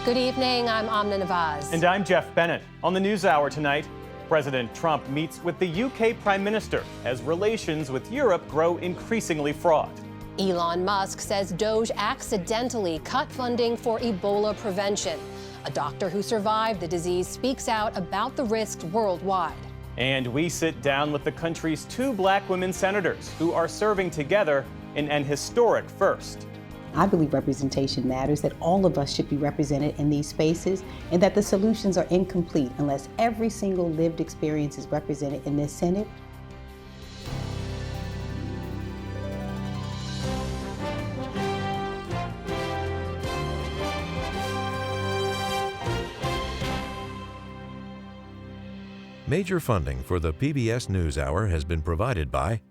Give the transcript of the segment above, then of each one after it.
Good evening, I'm Amna Nawaz. And I'm Jeff Bennett. On the NewsHour tonight, President Trump meets with the UK Prime Minister as relations with Europe grow increasingly fraught. Elon Musk says Doge accidentally cut funding for Ebola prevention. A doctor who survived the disease speaks out about the risks worldwide. And we sit down with the country's 2 black women senators who are serving together in an historic first. I believe representation matters, that all of us should be represented in these spaces, and that the solutions are incomplete unless every single lived experience is represented in this Senate. Major funding for the PBS NewsHour has been provided by...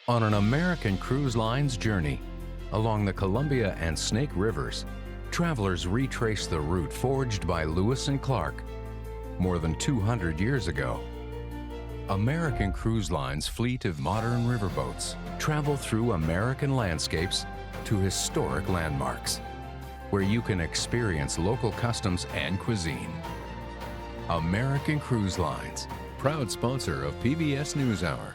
On an American Cruise Line's journey along the Columbia and Snake Rivers, travelers retrace the route forged by Lewis and Clark more than 200 years ago. American Cruise Line's fleet of modern riverboats travel through American landscapes to historic landmarks, where you can experience local customs and cuisine. American Cruise Lines, proud sponsor of PBS NewsHour.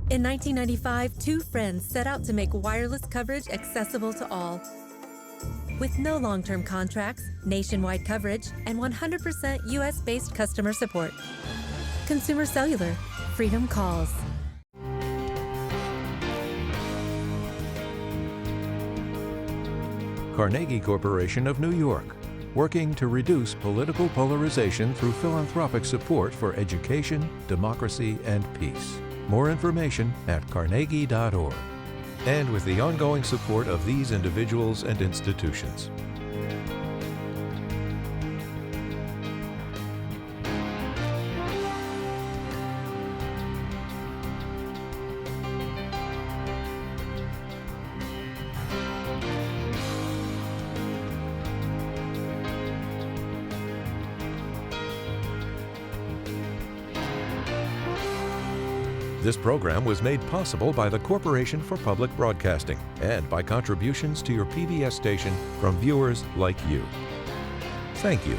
In 1995, 2 friends set out to make wireless coverage accessible to all. With no long-term contracts, nationwide coverage, and 100% US-based customer support. Consumer Cellular, freedom calls. Carnegie Corporation of New York, working to reduce political polarization through philanthropic support for education, democracy, and peace. More information at carnegie.org. And with the ongoing support of these individuals and institutions. This program was made possible by the Corporation for Public Broadcasting and by contributions to your PBS station from viewers like you. Thank you.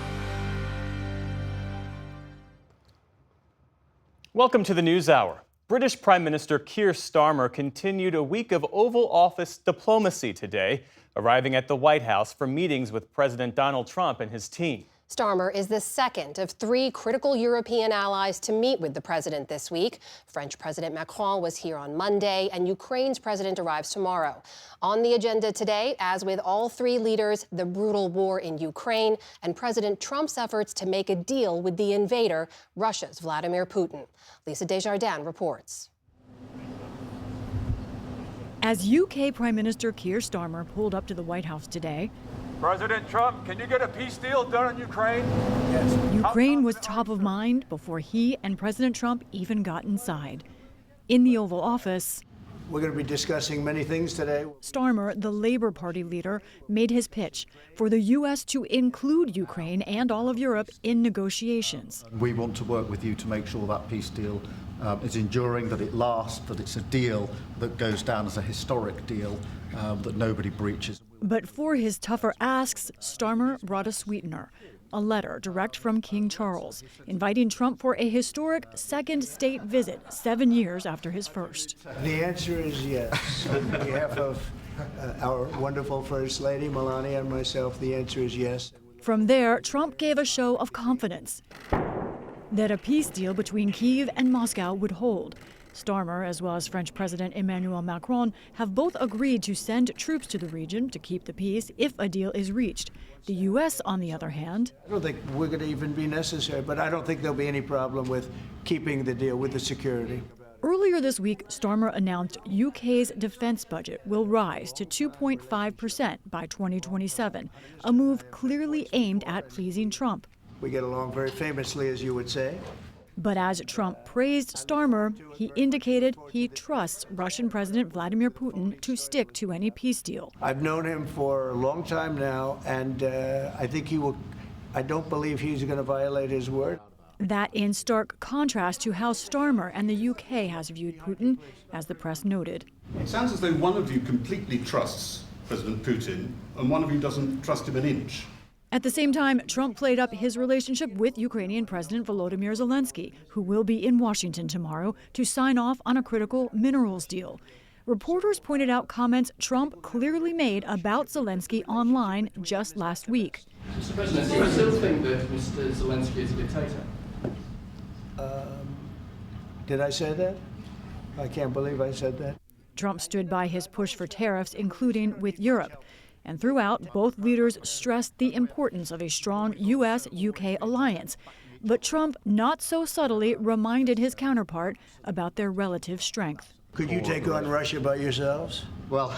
Welcome to the NewsHour. British Prime Minister Keir Starmer continued a week of Oval Office diplomacy today, arriving at the White House for meetings with President Donald Trump and his team. Starmer is the second of 3 critical European allies to meet with the president this week. French President Macron was here on Monday, and Ukraine's president arrives tomorrow. On the agenda today, as with all 3 leaders, the brutal war in Ukraine and President Trump's efforts to make a deal with the invader, Russia's Vladimir Putin. Lisa Desjardins reports. As UK Prime Minister Keir Starmer pulled up to the White House today, President Trump, can you get a peace deal done in Ukraine? Yes. Ukraine was top of mind before he and President Trump even got inside. In the Oval Office, we're going to be discussing many things today. Starmer, the Labour Party leader, made his pitch for the U.S. to include Ukraine and all of Europe in negotiations. We want to work with you to make sure that peace deal is enduring, that it lasts, that it's a deal that goes down as a historic deal, that nobody breaches. But for his tougher asks, Starmer brought a sweetener, a letter direct from King Charles, inviting Trump for a historic second state visit 7 years after his first. The answer is yes. On behalf of our wonderful First Lady, Melania, and myself, the answer is yes. From there, Trump gave a show of confidence that a peace deal between Kyiv and Moscow would hold. Starmer, as well as French President Emmanuel Macron, have both agreed to send troops to the region to keep the peace if a deal is reached. The U.S., on the other hand... I don't think we're going to even be necessary, but I don't think there'll be any problem with keeping the deal, with the security. Earlier this week, Starmer announced UK's defense budget will rise to 2.5% by 2027, a move clearly aimed at pleasing Trump. We get along very famously, as you would say. But as Trump praised Starmer, he indicated he trusts Russian President Vladimir Putin to stick to any peace deal. I've known him for a long time now, and I think he will. I don't believe he's going to violate his word. That in stark contrast to how Starmer and the UK has viewed Putin, as the press noted. It sounds as though one of you completely trusts President Putin, and one of you doesn't trust him an inch. At the same time, Trump played up his relationship with Ukrainian President Volodymyr Zelensky, who will be in Washington tomorrow to sign off on a critical minerals deal. Reporters pointed out comments Trump clearly made about Zelensky online just last week. Mr. President, do you still think that Mr. Zelensky is a dictator? Did I say that? I can't believe I said that. Trump stood by his push for tariffs, including with Europe. And throughout, both leaders stressed the importance of a strong U.S.-UK alliance. But Trump, not so subtly, reminded his counterpart about their relative strength. Could you take on Russia by yourselves? Well,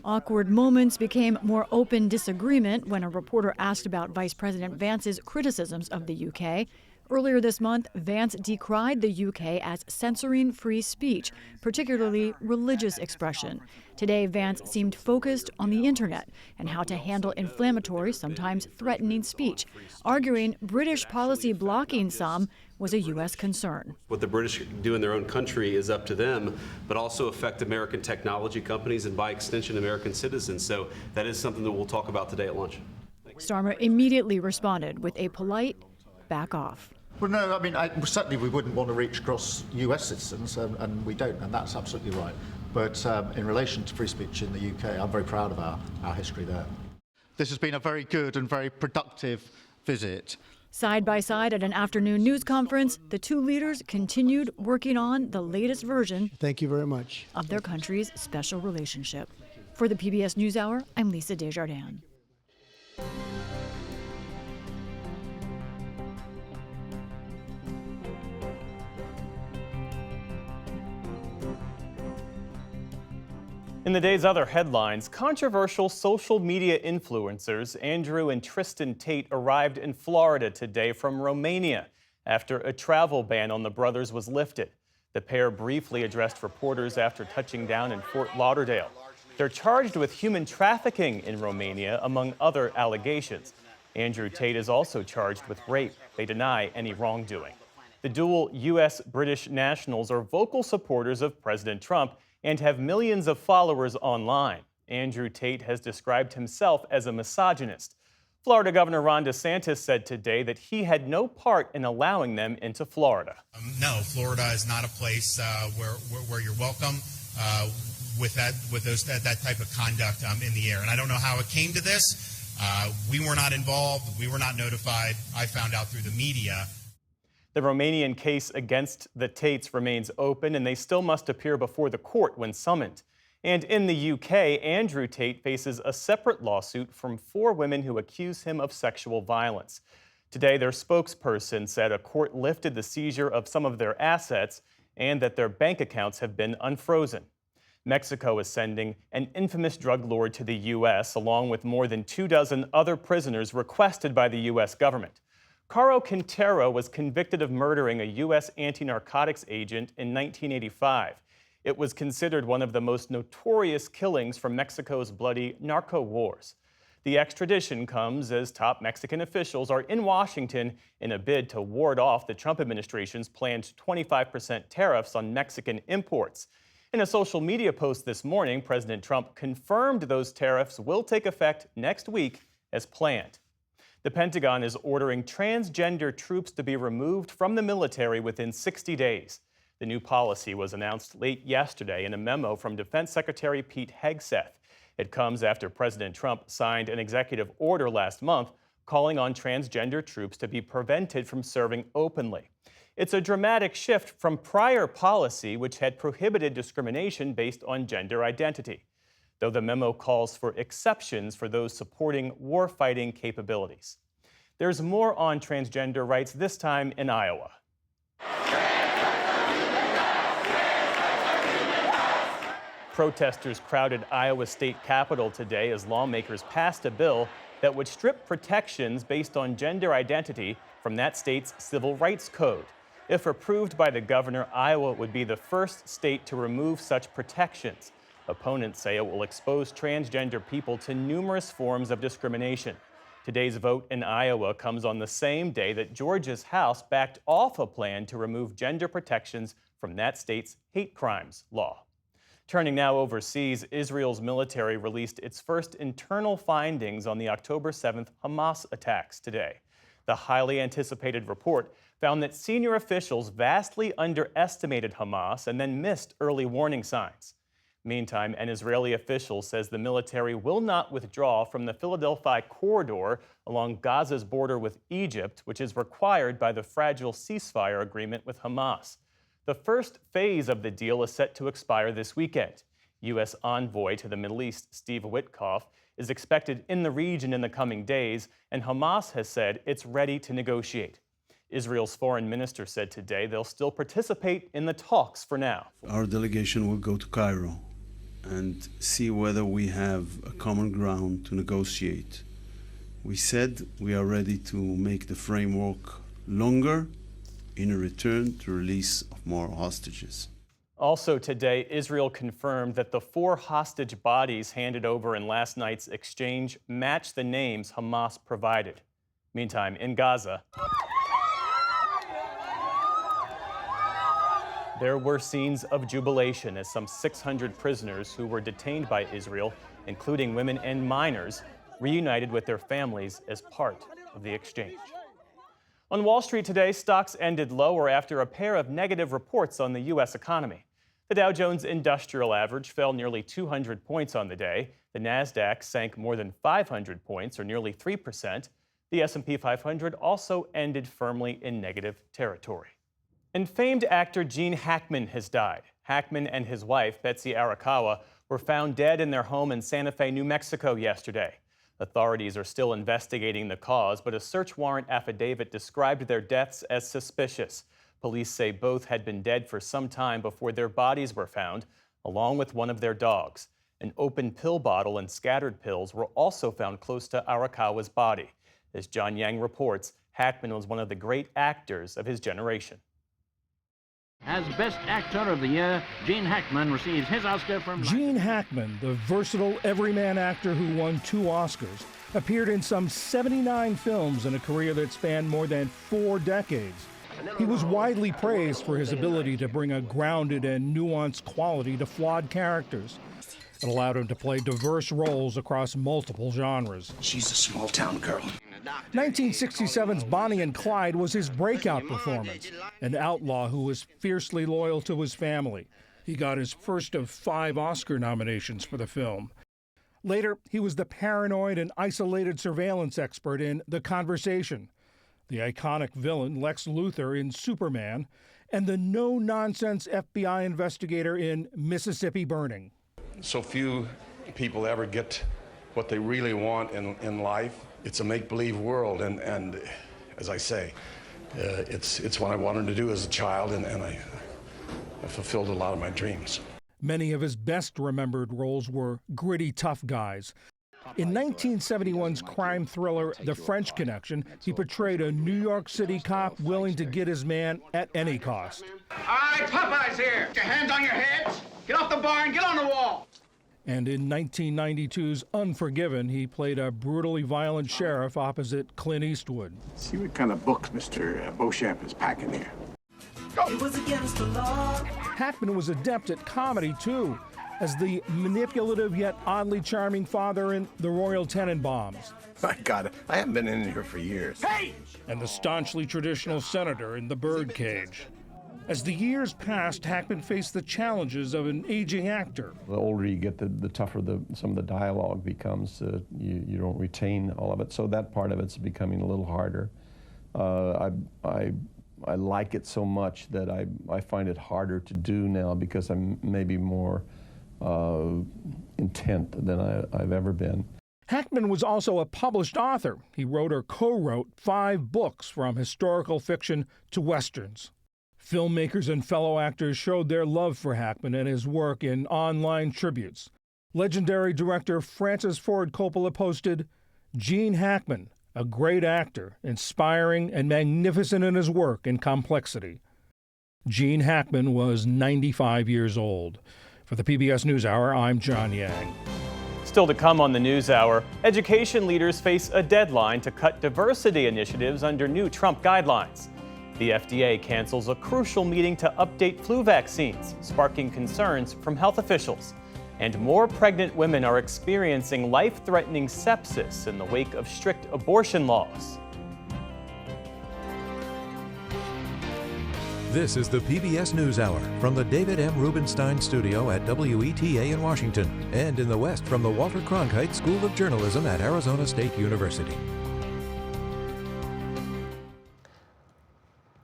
Awkward moments became more open disagreement when a reporter asked about Vice President Vance's criticisms of the UK. Earlier this month, Vance decried the UK as censoring free speech, particularly religious expression. Today, Vance seemed focused on the internet and how to handle inflammatory, sometimes threatening speech, arguing British policy blocking some was a U.S. concern. What the British do in their own country is up to them, but also affect American technology companies and by extension American citizens. So that is something that we'll talk about today at lunch. Starmer immediately responded with a polite back off. well, no, I mean, certainly we wouldn't want to reach across US citizens, and we don't, and that's absolutely right. But in relation to free speech in the UK, I'm very proud of our history there. This has been a very good and very productive visit. Side by side at an afternoon news conference, the two leaders continued working on the latest version Thank you very much. of their country's special relationship. For the PBS NewsHour, I'm Lisa Desjardins. In the day's other headlines, controversial social media influencers Andrew and Tristan Tate arrived in Florida today from Romania after a travel ban on the brothers was lifted. The pair briefly addressed reporters after touching down in Fort Lauderdale. They're charged with human trafficking in Romania, among other allegations. Andrew Tate is also charged with rape. They deny any wrongdoing. The dual U.S.-British nationals are vocal supporters of President Trump and have millions of followers online. Andrew Tate has described himself as a misogynist. Florida Governor Ron DeSantis said today that he had no part in allowing them into Florida. No, Florida is not a place where you're welcome with that type of conduct in the air. And I don't know how it came to this. We were not involved. We were not notified. I found out through the media. The Romanian case against the Tates remains open, and they still must appear before the court when summoned. And in the UK, Andrew Tate faces a separate lawsuit from 4 women who accuse him of sexual violence. Today, their spokesperson said a court lifted the seizure of some of their assets and that their bank accounts have been unfrozen. Mexico is sending an infamous drug lord to the U.S., along with more than 24 other prisoners requested by the U.S. government. Caro Quintero was convicted of murdering a U.S. anti-narcotics agent in 1985. It was considered one of the most notorious killings from Mexico's bloody narco wars. The extradition comes as top Mexican officials are in Washington in a bid to ward off the Trump administration's planned 25% tariffs on Mexican imports. In a social media post this morning, President Trump confirmed those tariffs will take effect next week as planned. The Pentagon is ordering transgender troops to be removed from the military within 60 days. The new policy was announced late yesterday in a memo from Defense Secretary Pete Hegseth. It comes after President Trump signed an executive order last month calling on transgender troops to be prevented from serving openly. It's a dramatic shift from prior policy, which had prohibited discrimination based on gender identity, though the memo calls for exceptions for those supporting war-fighting capabilities. There's more on transgender rights, this time in Iowa. Protesters crowded Iowa State Capitol today as lawmakers passed a bill that would strip protections based on gender identity from that state's civil rights code. If approved by the governor, Iowa would be the first state to remove such protections. Opponents say it will expose transgender people to numerous forms of discrimination. Today's vote in Iowa comes on the same day that Georgia's House backed off a plan to remove gender protections from that state's hate crimes law. Turning now overseas, Israel's military released its first internal findings on the October 7th Hamas attacks today. The highly anticipated report found that senior officials vastly underestimated Hamas and then missed early warning signs. Meantime, an Israeli official says the military will not withdraw from the Philadelphia corridor along Gaza's border with Egypt, which is required by the fragile ceasefire agreement with Hamas. The first phase of the deal is set to expire this weekend. U.S. envoy to the Middle East, Steve Witkoff, is expected in the region in the coming days, and Hamas has said it's ready to negotiate. Israel's foreign minister said today they'll still participate in the talks for now. Our delegation will go to Cairo and see whether we have a common ground to negotiate. We said we are ready to make the framework longer in a return to release of more hostages. Also today, Israel confirmed that the 4 hostage bodies handed over in last night's exchange match the names Hamas provided. Meantime, in Gaza, there were scenes of jubilation as some 600 prisoners who were detained by Israel, including women and minors, reunited with their families as part of the exchange. On Wall Street today, stocks ended lower after a pair of negative reports on the U.S. economy. The Dow Jones Industrial Average fell nearly 200 points on the day. The Nasdaq sank more than 500 points, or nearly 3%. The S&P 500 also ended firmly in negative territory. And famed actor Gene Hackman has died. Hackman and his wife, Betsy Arakawa, were found dead in their home in Santa Fe, New Mexico yesterday. Authorities are still investigating the cause, but a search warrant affidavit described their deaths as suspicious. Police say both had been dead for some time before their bodies were found, along with one of their dogs. An open pill bottle and scattered pills were also found close to Arakawa's body. As John Yang reports, Hackman was one of the great actors of his generation. As Best Actor of the Year, Gene Hackman receives his Oscar from... Gene Hackman, the versatile everyman actor who won 2 Oscars, appeared in some 79 films in a career that spanned more than 4 decades. He was widely praised for his ability to bring a grounded and nuanced quality to flawed characters. It allowed him to play diverse roles across multiple genres. She's a small-town girl. 1967's Bonnie and Clyde was his breakout performance, an outlaw who was fiercely loyal to his family. He got his first of 5 Oscar nominations for the film. Later, he was the paranoid and isolated surveillance expert in The Conversation, the iconic villain Lex Luthor in Superman, and the no-nonsense FBI investigator in Mississippi Burning. So few people ever get what they really want in life. It's a make-believe world, and as I say, it's what I wanted to do as a child, and I fulfilled a lot of my dreams. Many of his best-remembered roles were gritty, tough guys. In 1971's crime thriller The French Connection, he portrayed a New York City cop willing to get his man at any cost. All right, Popeye's here. Get your hands on your heads. Get off the bar and get on the wall. And in 1992's Unforgiven, he played a brutally violent sheriff opposite Clint Eastwood. See what kind of books Mr. Beauchamp is packing here. It was against the law. Hackman was adept at comedy, too, as the manipulative yet oddly charming father in The Royal Tenenbaums. My God, I haven't been in here for years. Hey! And the staunchly traditional senator in The Birdcage. As the years passed, Hackman faced the challenges of an aging actor. The older you get, the tougher some of the dialogue becomes. You don't retain all of it, so that part of it's becoming a little harder. I like it so much that I find it harder to do now because I'm maybe more intent than I've ever been. Hackman was also a published author. He wrote or co-wrote 5 books, from historical fiction to westerns. Filmmakers and fellow actors showed their love for Hackman and his work in online tributes. Legendary director Francis Ford Coppola posted, "Gene Hackman, a great actor, inspiring and magnificent in his work and complexity." Gene Hackman was 95 years old. For the PBS NewsHour, I'm John Yang. Still to come on the NewsHour, education leaders face a deadline to cut diversity initiatives under new Trump guidelines. The FDA cancels a crucial meeting to update flu vaccines, sparking concerns from health officials. And more pregnant women are experiencing life-threatening sepsis in the wake of strict abortion laws. This is the PBS NewsHour from the David M. Rubenstein Studio at WETA in Washington, and in the West from the Walter Cronkite School of Journalism at Arizona State University.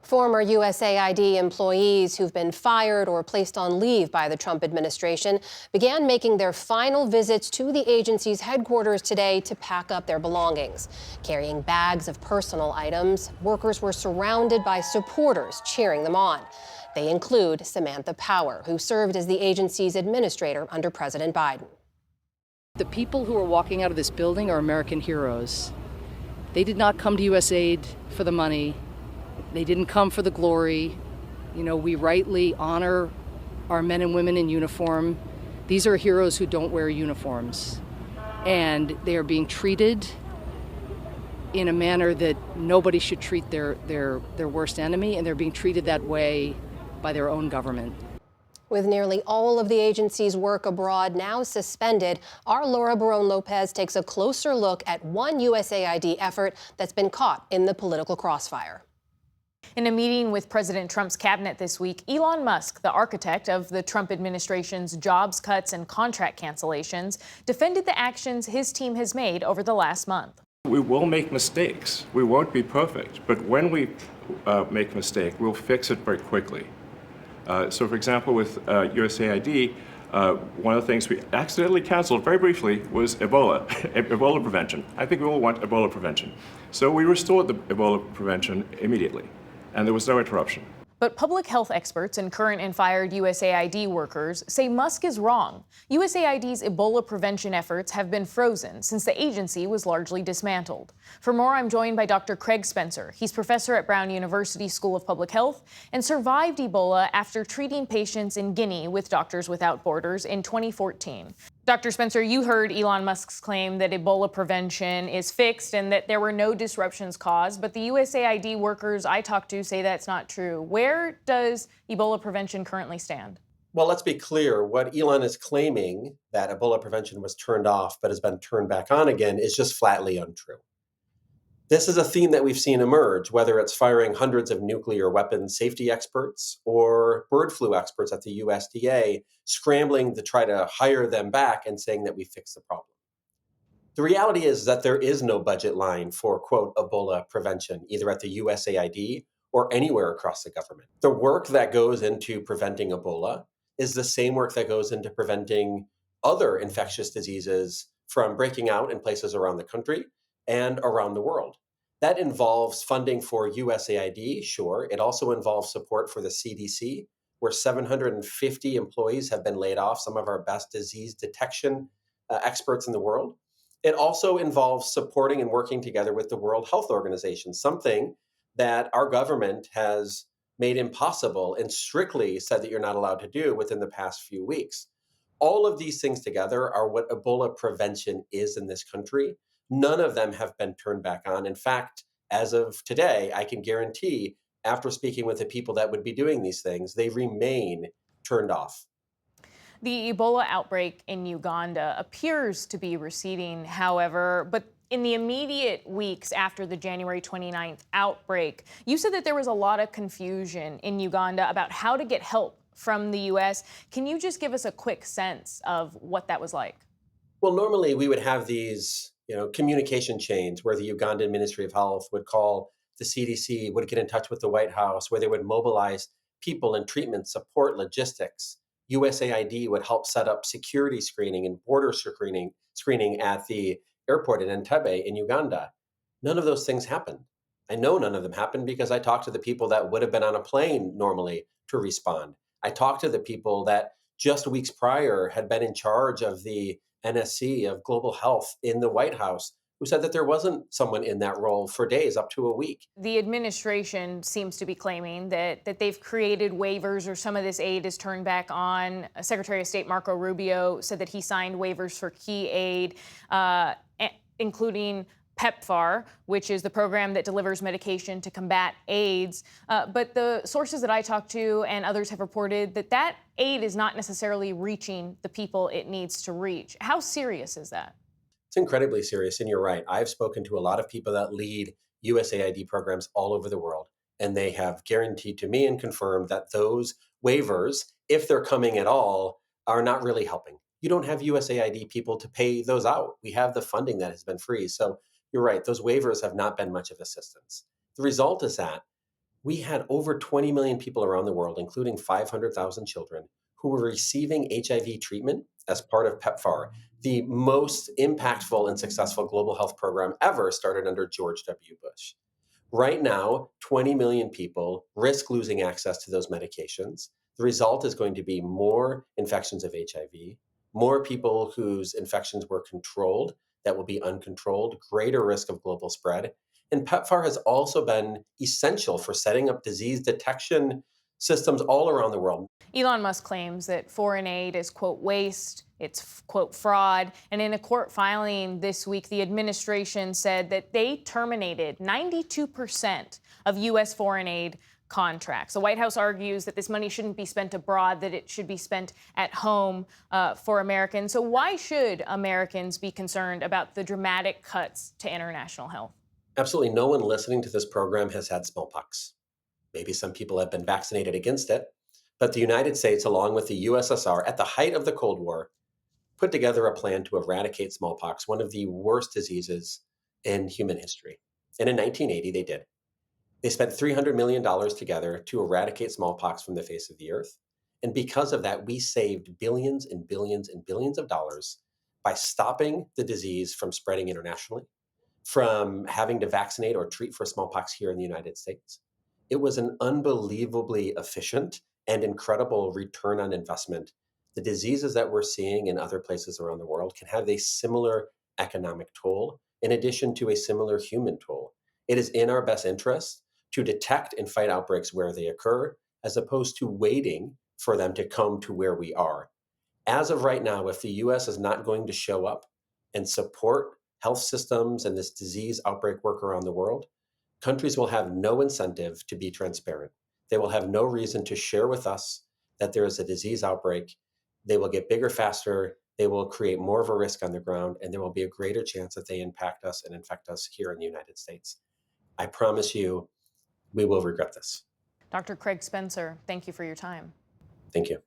Former USAID employees who've been fired or placed on leave by the Trump administration began making their final visits to the agency's headquarters today to pack up their belongings. Carrying bags of personal items, workers were surrounded by supporters cheering them on. They include Samantha Power, who served as the agency's administrator under President Biden. The people who are walking out of this building are American heroes. They did not come to USAID for the money. They didn't come for the glory. You know, we rightly honor our men and women in uniform. These are heroes who don't wear uniforms. And they are being treated in a manner that nobody should treat their worst enemy, and they're being treated that way by their own government. With nearly all of the agency's work abroad now suspended, our Laura Barone-Lopez takes a closer look at one USAID effort that's been caught in the political crossfire. In a meeting with President Trump's cabinet this week, Elon Musk, the architect of the Trump administration's jobs cuts and contract cancellations, defended the actions his team has made over the last month. We will make mistakes. We won't be perfect. But when we make a mistake, we'll fix it very quickly. So, for example, with USAID, one of the things we accidentally canceled very briefly was Ebola, Ebola prevention. I think we all want Ebola prevention. So we restored the Ebola prevention immediately, and there was no interruption. But public health experts and current and fired USAID workers say Musk is wrong. USAID's Ebola prevention efforts have been frozen since the agency was largely dismantled. For more, I'm joined by Dr. Craig Spencer. He's professor at Brown University School of Public Health and survived Ebola after treating patients in Guinea with Doctors Without Borders in 2014. Dr. Spencer, you heard Elon Musk's claim that Ebola prevention is fixed and that there were no disruptions caused, but the USAID workers I talked to say that's not true. Where does Ebola prevention currently stand? Well, let's be clear. What Elon is claiming, that Ebola prevention was turned off but has been turned back on again, is just flatly untrue. This is a theme that we've seen emerge, whether it's firing hundreds of nuclear weapons safety experts or bird flu experts at the USDA, scrambling to try to hire them back and saying that we fixed the problem. The reality is that there is no budget line for, quote, Ebola prevention, either at the USAID or anywhere across the government. The work that goes into preventing Ebola is the same work that goes into preventing other infectious diseases from breaking out in places around the country and around the world. That involves funding for USAID, sure. It also involves support for the CDC, where 750 employees have been laid off, some of our best disease detection experts in the world. It also involves supporting and working together with the World Health Organization, something that our government has made impossible and strictly said that you're not allowed to do within the past few weeks. All of these things together are what Ebola prevention is in this country. None of them have been turned back on. In fact, as of today, I can guarantee, after speaking with the people that would be doing these things, they remain turned off. The Ebola outbreak in Uganda appears to be receding, however, but in the immediate weeks after the January 29th outbreak, you said that there was a lot of confusion in Uganda about how to get help from the U.S. Can you just give us a quick sense of what that was like? Well, normally we would have these communication chains where the Ugandan Ministry of Health would call the CDC, would get in touch with the White House, where they would mobilize people and treatment support, logistics. USAID would help set up security screening and border screening at the airport in Entebbe in Uganda. None of those things happened. I know none of them happened because I talked to the people that would have been on a plane normally to respond. I talked to the people that just weeks prior had been in charge of the NSC of global health in the White House, who said that there wasn't someone in that role for days, up to a week. The administration seems to be claiming that they've created waivers or some of this aid is turned back on. Secretary of State Marco Rubio said that he signed waivers for key aid, including PEPFAR, which is the program that delivers medication to combat AIDS. But the sources that I talked to and others have reported that aid is not necessarily reaching the people it needs to reach. How serious is that? It's incredibly serious, and you're right. I've spoken to a lot of people that lead USAID programs all over the world, and they have guaranteed to me and confirmed that those waivers, if they're coming at all, are not really helping. You don't have USAID people to pay those out. We have the funding that has been freezed. So you're right, those waivers have not been much of assistance. The result is that we had over 20 million people around the world, including 500,000 children, who were receiving HIV treatment as part of PEPFAR, the most impactful and successful global health program ever started under George W. Bush. Right now, 20 million people risk losing access to those medications. The result is going to be more infections of HIV, more people whose infections were controlled that will be uncontrolled, greater risk of global spread. And PEPFAR has also been essential for setting up disease detection systems all around the world. Elon Musk claims that foreign aid is, quote, waste, it's, quote, fraud. And in a court filing this week, the administration said that they terminated 92% of U.S. foreign aid contracts. The White House argues that this money shouldn't be spent abroad, that it should be spent at home for Americans. So why should Americans be concerned about the dramatic cuts to international health? Absolutely no one listening to this program has had smallpox. Maybe some people have been vaccinated against it, but the United States, along with the USSR, at the height of the Cold War, put together a plan to eradicate smallpox, one of the worst diseases in human history. And in 1980, they did. They spent $300 million together to eradicate smallpox from the face of the earth. And because of that, we saved billions and billions and billions of dollars by stopping the disease from spreading internationally, from having to vaccinate or treat for smallpox here in the United States. It was an unbelievably efficient and incredible return on investment. The diseases that we're seeing in other places around the world can have a similar economic toll, in addition to a similar human toll. It is in our best interest to detect and fight outbreaks where they occur, as opposed to waiting for them to come to where we are. As of right now, if the US is not going to show up and support health systems and this disease outbreak work around the world, countries will have no incentive to be transparent. They will have no reason to share with us that there is a disease outbreak. They will get bigger faster. They will create more of a risk on the ground, and there will be a greater chance that they impact us and infect us here in the United States. I promise you, we will regret this. Dr. Craig Spencer, thank you for your time. Thank you.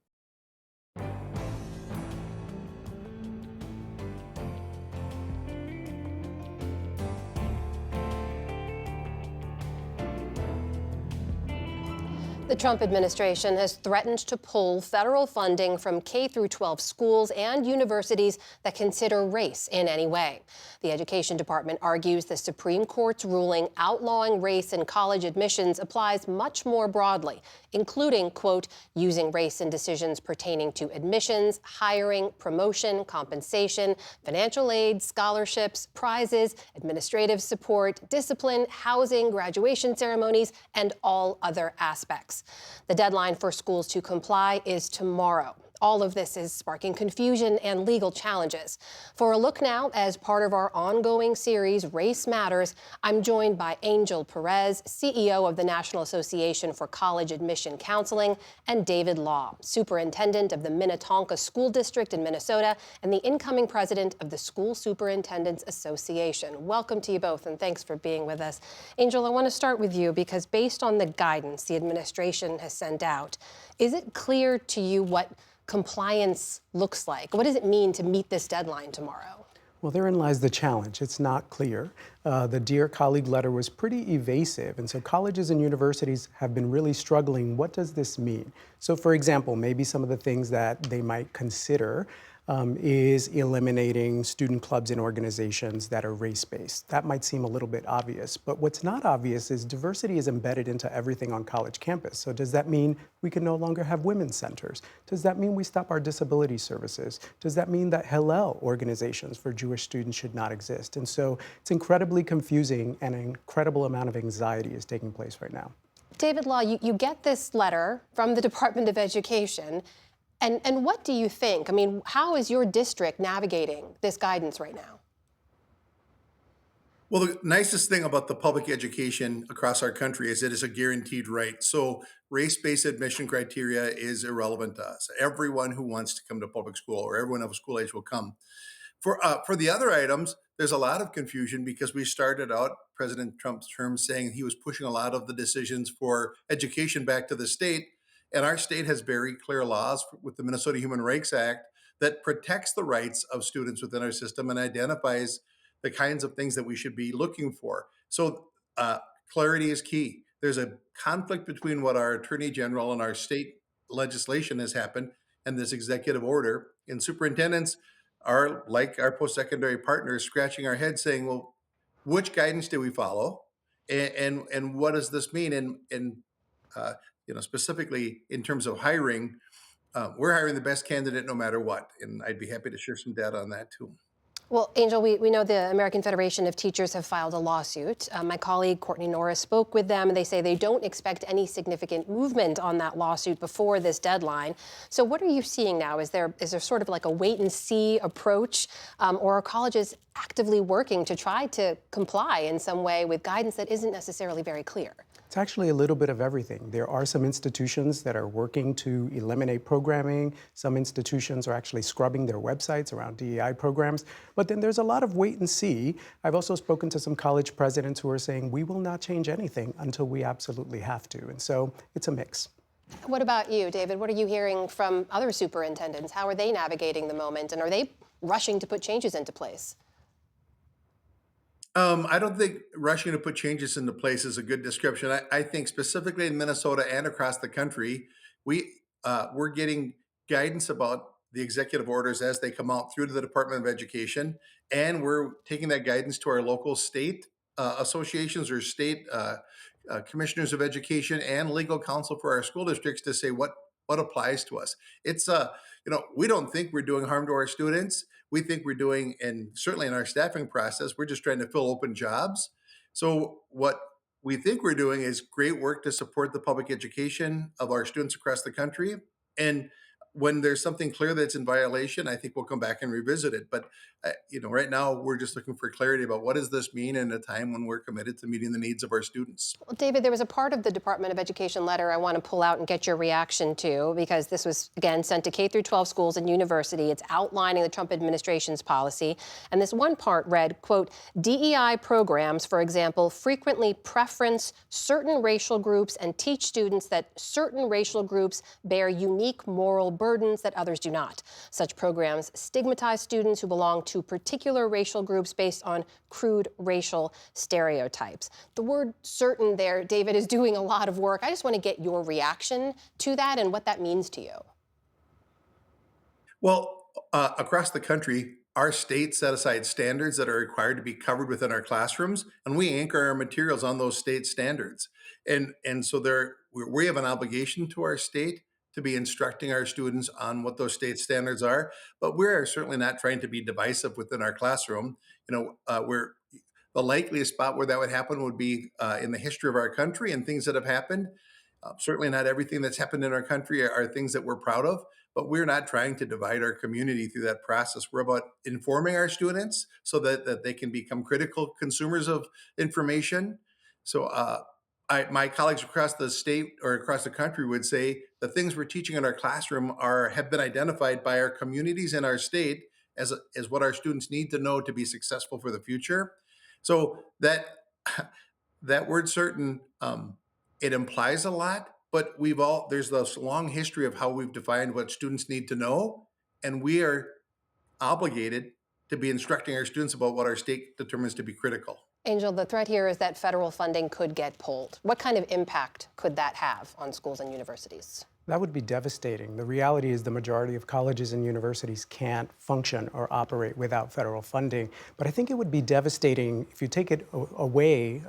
The Trump administration has threatened to pull federal funding from K-12 schools and universities that consider race in any way. The Education Department argues the Supreme Court's ruling outlawing race in college admissions applies much more broadly, including, quote, using race in decisions pertaining to admissions, hiring, promotion, compensation, financial aid, scholarships, prizes, administrative support, discipline, housing, graduation ceremonies, and all other aspects. The deadline for schools to comply is tomorrow. All of this is sparking confusion and legal challenges. For a look now, as part of our ongoing series, Race Matters, I'm joined by Angel Perez, CEO of the National Association for College Admission Counseling, and David Law, Superintendent of the Minnetonka School District in Minnesota and the incoming president of the School Superintendents Association. Welcome to you both, and thanks for being with us. Angel, I want to start with you because based on the guidance the administration has sent out, is it clear to you what compliance looks like? What does it mean to meet this deadline tomorrow? Well, therein lies the challenge. It's not clear. The Dear Colleague letter was pretty evasive, and so colleges and universities have been really struggling. What does this mean? So, for example, maybe some of the things that they might consider is eliminating student clubs and organizations that are race-based. That might seem a little bit obvious, but what's not obvious is diversity is embedded into everything on college campus. So does that mean we can no longer have women's centers? Does that mean we stop our disability services? Does that mean that Hillel organizations for Jewish students should not exist? And so it's incredibly confusing, and an incredible amount of anxiety is taking place right now. David Law, you get this letter from the Department of Education. And what do you think? I mean, how is your district navigating this guidance right now? Well, the nicest thing about the public education across our country is it is a guaranteed right. So race-based admission criteria is irrelevant to us. Everyone who wants to come to public school or everyone of a school age will come. For the other items, there's a lot of confusion because we started out President Trump's term saying he was pushing a lot of the decisions for education back to the state. And our state has very clear laws with the Minnesota Human Rights Act that protects the rights of students within our system and identifies the kinds of things that we should be looking for. So clarity is key. There's a conflict between what our Attorney General and our state legislation has happened and this executive order. And superintendents are, like our post-secondary partners, scratching our heads saying, well, which guidance do we follow? And what does this mean? And specifically in terms of hiring, we're hiring the best candidate no matter what. And I'd be happy to share some data on that too. Well, Angel, we know the American Federation of Teachers have filed a lawsuit. My colleague Courtney Norris spoke with them, and they say they don't expect any significant movement on that lawsuit before this deadline. So what are you seeing now? Is there sort of like a wait-and-see approach, or are colleges actively working to try to comply in some way with guidance that isn't necessarily very clear? It's actually a little bit of everything. There are some institutions that are working to eliminate programming. Some institutions are actually scrubbing their websites around DEI programs. But then there's a lot of wait and see. I've also spoken to some college presidents who are saying we will not change anything until we absolutely have to. And so it's a mix. What about you, David? What are you hearing from other superintendents? How are they navigating the moment? And are they rushing to put changes into place? I don't think rushing to put changes into place is a good description. I think specifically in Minnesota and across the country, we're getting guidance about the executive orders as they come out through to the Department of Education, and we're taking that guidance to our local state associations or state commissioners of education and legal counsel for our school districts to say what applies to us. It's we don't think we're doing harm to our students. We think we're doing, and certainly in our staffing process, we're just trying to fill open jobs. So what we think we're doing is great work to support the public education of our students across the country. And when there's something clear that's in violation, I think we'll come back and revisit it. But right now we're just looking for clarity about what does this mean in a time when we're committed to meeting the needs of our students. Well, David, there was a part of the Department of Education letter I want to pull out and get your reaction to, because this was, again, sent to K-12 schools and university. It's outlining the Trump administration's policy. And this one part read, quote, DEI programs, for example, frequently preference certain racial groups and teach students that certain racial groups bear unique moral burdens that others do not. Such programs stigmatize students who belong to particular racial groups based on crude racial stereotypes. The word certain there, David, is doing a lot of work. I just want to get your reaction to that and what that means to you. Well, across the country, our state set aside standards that are required to be covered within our classrooms, and we anchor our materials on those state standards. And so we have an obligation to our state to be instructing our students on what those state standards are, but we're certainly not trying to be divisive within our classroom. We're the likeliest spot where that would happen would be in the history of our country and things that have happened. Certainly not everything that's happened in our country are things that we're proud of, but we're not trying to divide our community through that process. We're about informing our students so that they can become critical consumers of information. So my colleagues across the state or across the country would say the things we're teaching in our classroom have been identified by our communities in our state as what our students need to know to be successful for the future. So that word certain, it implies a lot, but there's this long history of how we've defined what students need to know, and we are obligated to be instructing our students about what our state determines to be critical. Angel, the threat here is that federal funding could get pulled. What kind of impact could that have on schools and universities? That would be devastating. The reality is the majority of colleges and universities can't function or operate without federal funding. But I think it would be devastating if you take it away.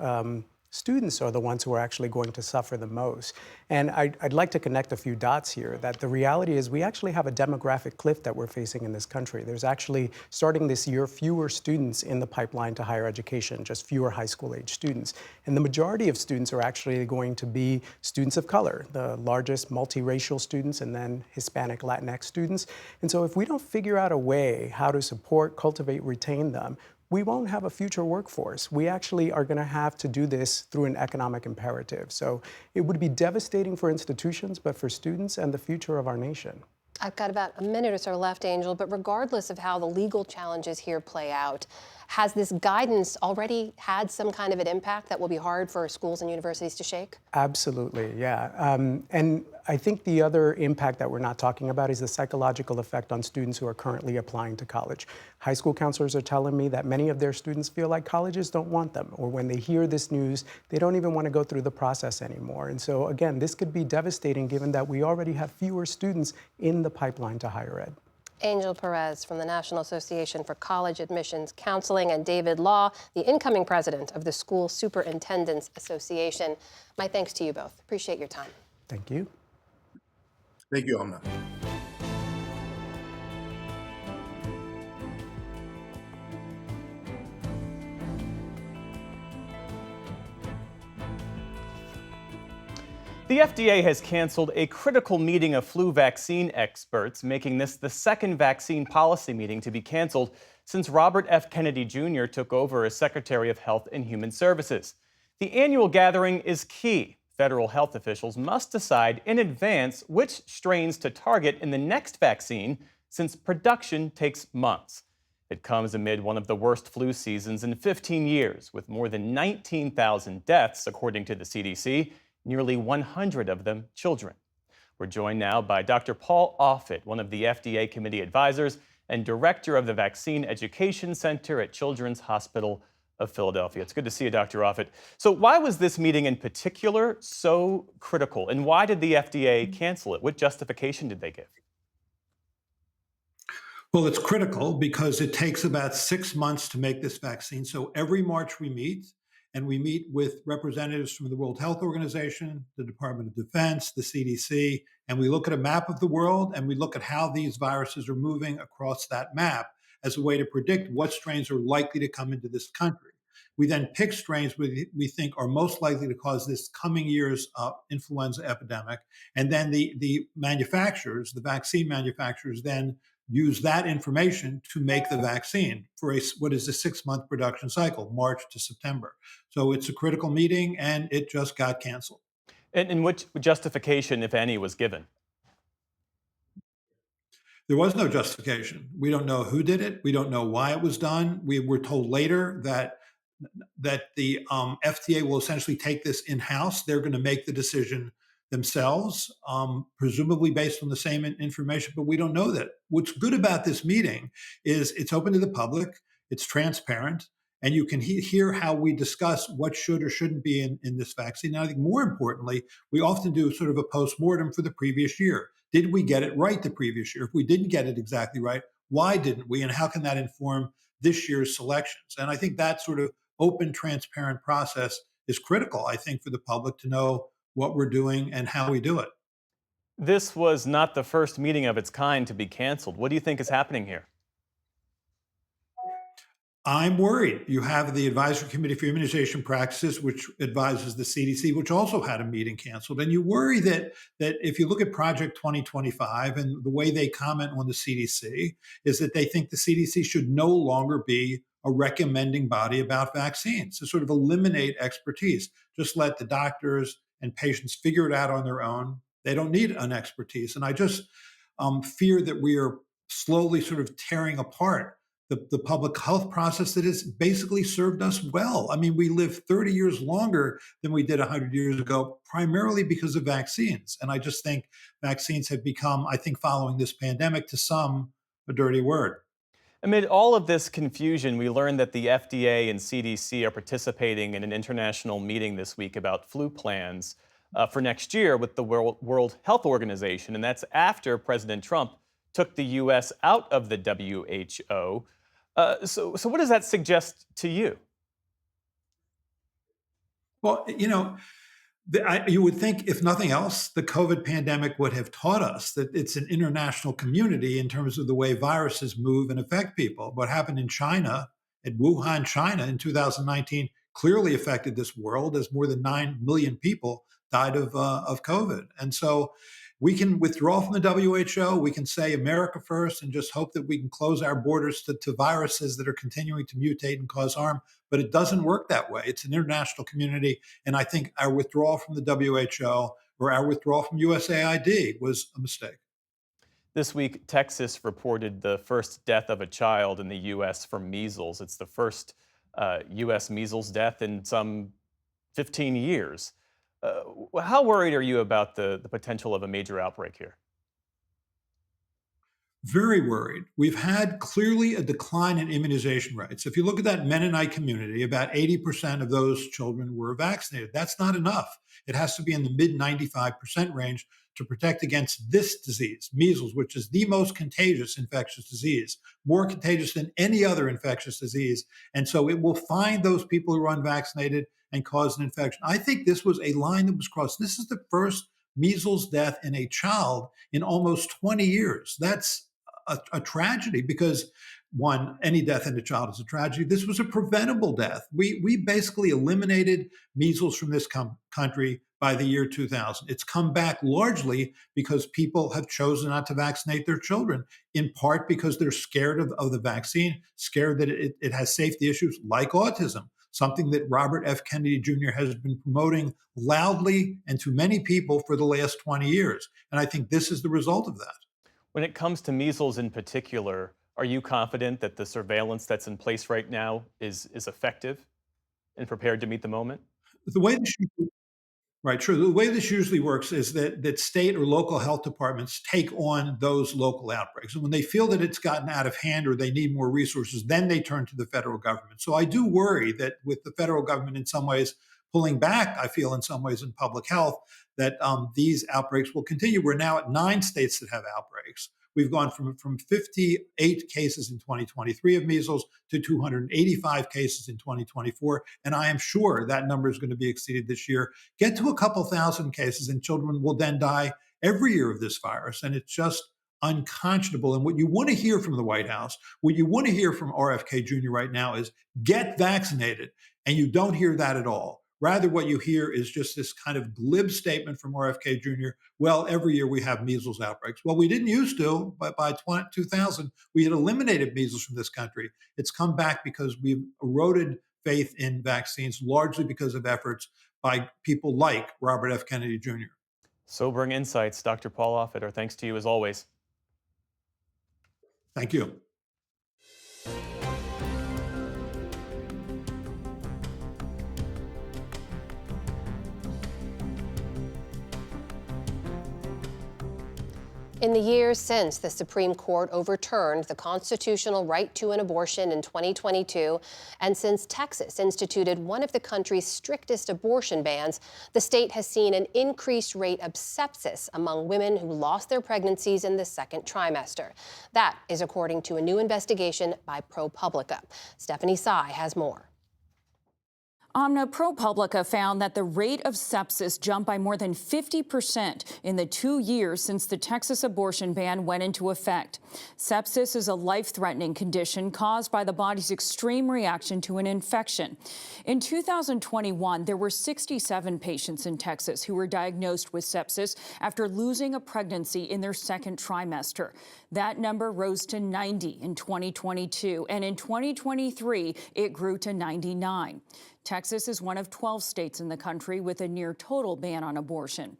Students are the ones who are actually going to suffer the most. And I'd like to connect a few dots here, that the reality is we actually have a demographic cliff that we're facing in this country. There's actually, starting this year, fewer students in the pipeline to higher education, just fewer high school age students. And the majority of students are actually going to be students of color, the largest multiracial students, and then Hispanic, Latinx students. And so if we don't figure out a way how to support, cultivate, retain them, we won't have a future workforce. We actually are going to have to do this through an economic imperative. So it would be devastating for institutions, but for students and the future of our nation. I've got about a minute or so left, Angel, but regardless of how the legal challenges here play out, has this guidance already had some kind of an impact that will be hard for schools and universities to shake? Absolutely, yeah. And I think the other impact that we're not talking about is the psychological effect on students who are currently applying to college. High school counselors are telling me that many of their students feel like colleges don't want them, or when they hear this news, they don't even want to go through the process anymore. And so again, this could be devastating given that we already have fewer students in the pipeline to higher ed. Angel Perez from the National Association for College Admissions Counseling, and David Law, the incoming president of the School Superintendents Association. My thanks to you both. Appreciate your time. Thank you. Thank you, Amna. The FDA has canceled a critical meeting of flu vaccine experts, making this the second vaccine policy meeting to be canceled since Robert F. Kennedy Jr. took over as Secretary of Health and Human Services. The annual gathering is key. Federal health officials must decide in advance which strains to target in the next vaccine, since production takes months. It comes amid one of the worst flu seasons in 15 years, with more than 19,000 deaths, according to the CDC, nearly 100 of them children. We're joined now by Dr. Paul Offit, one of the FDA committee advisors and director of the Vaccine Education Center at Children's Hospital of Philadelphia. It's good to see you, Dr. Offit. So why was this meeting in particular so critical, and why did the FDA cancel it? What justification did they give? Well, it's critical because it takes about 6 months to make this vaccine. So every March we meet, and we meet with representatives from the World Health Organization, the Department of Defense, the CDC, and we look at a map of the world and we look at how these viruses are moving across that map as a way to predict what strains are likely to come into this country. We then pick strains we think are most likely to cause this coming year's influenza epidemic. And then the manufacturers, the vaccine manufacturers, then use that information to make the vaccine for what is a 6-month production cycle, March to September. So it's a critical meeting, and it just got canceled. And which justification, if any, was given? There was no justification. We don't know who did it. We don't know why it was done. We were told later that the FDA will essentially take this in-house. They're going to make the decision themselves, presumably based on the same information, but we don't know that. What's good about this meeting is it's open to the public, it's transparent, and you can hear how we discuss what should or shouldn't be in this vaccine. And I think more importantly, we often do sort of a postmortem for the previous year. Did we get it right the previous year? If we didn't get it exactly right, why didn't we? And how can that inform this year's selections? And I think that sort of open, transparent process is critical, I think, for the public to know what we're doing and how we do it. This was not the first meeting of its kind to be canceled. What do you think is happening here? I'm worried. You have the Advisory Committee for Immunization Practices, which advises the CDC, which also had a meeting canceled. And you worry that if you look at Project 2025 and the way they comment on the CDC is that they think the CDC should no longer be a recommending body about vaccines, to sort of eliminate expertise. Just let the doctors and patients figure it out on their own. They don't need an expertise. And I just fear that we are slowly sort of tearing apart the public health process that has basically served us well. I mean, we live 30 years longer than we did 100 years ago, primarily because of vaccines. And I just think vaccines have become, I think, following this pandemic, to some, a dirty word. Amid all of this confusion, we learned that the FDA and CDC are participating in an international meeting this week about flu plans for next year with the World Health Organization. And that's after President Trump took the U.S. out of the WHO. So what does that suggest to you? Well, you know, you would think, if nothing else, the COVID pandemic would have taught us that it's an international community in terms of the way viruses move and affect people. What happened in China, at Wuhan, China, in 2019, clearly affected this world, as more than 9 million people died of COVID. And so We can withdraw from the WHO. We can say America first and just hope that we can close our borders to viruses that are continuing to mutate and cause harm. But it doesn't work that way. It's an international community. And I think our withdrawal from the WHO or our withdrawal from USAID was a mistake. This week, Texas reported the first death of a child in the U.S. from measles. It's the first U.S. measles death in some 15 years. How worried are you about the potential of a major outbreak here? Very worried. We've had clearly a decline in immunization rates. If you look at that Mennonite community, about 80% of those children were vaccinated. That's not enough. It has to be in the mid 95% range to protect against this disease, measles, which is the most contagious infectious disease, more contagious than any other infectious disease. And so it will find those people who are unvaccinated and cause an infection. I think this was a line that was crossed. This is the first measles death in a child in almost 20 years. That's a tragedy because, one, any death in a child is a tragedy. This was a preventable death. We basically eliminated measles from this country by the year 2000. It's come back largely because people have chosen not to vaccinate their children, in part because they're scared of the vaccine, scared that it has safety issues like autism, something that Robert F. Kennedy Jr. has been promoting loudly and to many people for the last 20 years. And I think this is the result of that. When it comes to measles in particular, are you confident that the surveillance that's in place right now is effective and prepared to meet the moment? The way this Right, true. The way this usually works is that state or local health departments take on those local outbreaks. And when they feel that it's gotten out of hand or they need more resources, then they turn to the federal government. So I do worry that with the federal government in some ways pulling back, I feel in some ways in public health, that these outbreaks will continue. We're now at 9 states that have outbreaks. We've gone from 58 cases in 2023 of measles to 285 cases in 2024. And I am sure that number is going to be exceeded this year. Get to a couple thousand cases and children will then die every year of this virus. And it's just unconscionable. And what you want to hear from the White House, what you want to hear from RFK Jr. right now is get vaccinated. And you don't hear that at all. Rather, what you hear is just this kind of glib statement from RFK Jr. Well, every year we have measles outbreaks. Well, we didn't used to, but by 2000, we had eliminated measles from this country. It's come back because we've eroded faith in vaccines, largely because of efforts by people like Robert F. Kennedy Jr. Sobering insights, Dr. Paul Offit. Our thanks to you as always. Thank you. In the years since the Supreme Court overturned the constitutional right to an abortion in 2022, and since Texas instituted one of the country's strictest abortion bans, the state has seen an increased rate of sepsis among women who lost their pregnancies in the second trimester. That is according to a new investigation by ProPublica. Stephanie Sy has more. ProPublica found that the rate of sepsis jumped by more than 50% in the 2 years since the Texas abortion ban went into effect. Sepsis is a life-threatening condition caused by the body's extreme reaction to an infection. In 2021, there were 67 patients in Texas who were diagnosed with sepsis after losing a pregnancy in their second trimester. That number rose to 90 in 2022, and in 2023, it grew to 99. Texas is one of 12 states in the country with a near total ban on abortion.